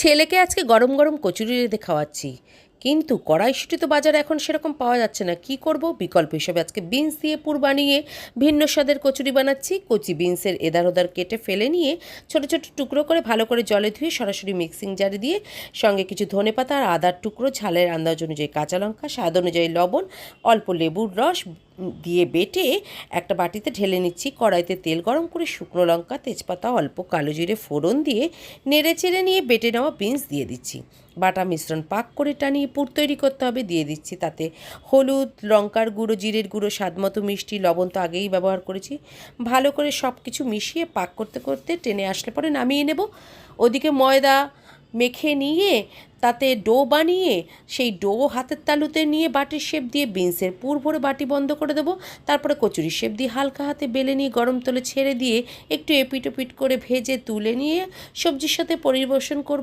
ছেলেকে আজকে গরম গরম কচুরি রেঁধে খাওয়াচ্ছি, কিন্তু কড়াইশুঁটি তো বাজারে এখন সেরকম পাওয়া যাচ্ছে না। কি করব? বিকল্প হিসেবে আজকে বিনস দিয়ে পুর বানিয়ে ভিন্ন স্বাদের কচুরি বানাচ্ছি। কচি বিনসের এধার ওধার কেটে ফেলে নিয়ে ছোট ছোট টুকরো করে ভালো করে জলে ধুয়ে সরাসরি মিক্সিং জারে দিয়ে সঙ্গে কিছু ধনেপাতা আর আদার টুকরো, ঝালের আন্দাজ অনুযায়ী কাঁচা লঙ্কা, স্বাদ অনুযায়ী লবণ, অল্প লেবুর রস দিয়ে বেটে একটা বাটিতে ঢেলে নিচ্ছি। কড়াইতে তেল গরম করে শুকনো লঙ্কা, তেজপাতা, অল্প কালো জিরে ফোড়ন দিয়ে নেড়ে চেড়ে নিয়ে বেটে নেওয়া বিনস দিয়ে দিচ্ছি। বাটা মিশ্রণ পাক করে টানিয়ে পুর তৈরি করতে হবে। দিয়ে দিচ্ছি তাতে হলুদ, লঙ্কার গুঁড়ো, জিরের গুঁড়ো, স্বাদমতো মিষ্টি, লবণ তো আগেই ব্যবহার করেছি। ভালো করে সব কিছু মিশিয়ে পাক করতে করতে টেনে আসলে পরে নামিয়ে নেব। ওদিকে ময়দা মেখে নিয়ে তাতে ডো বানিয়ে সেই ডো হাতের তালুতে নিয়ে বাটির শেপ দিয়ে বিনসের পুর ভরে বাটি বন্ধ করে দেবো। তারপরে কচুরির শেপ দিয়ে হালকা হাতে বেলে নিয়ে গরম তেলে ছেড়ে দিয়ে একটু এপিট ওপিট করে ভেজে তুলে নিয়ে সবজির সাথে পরিবেশন করব।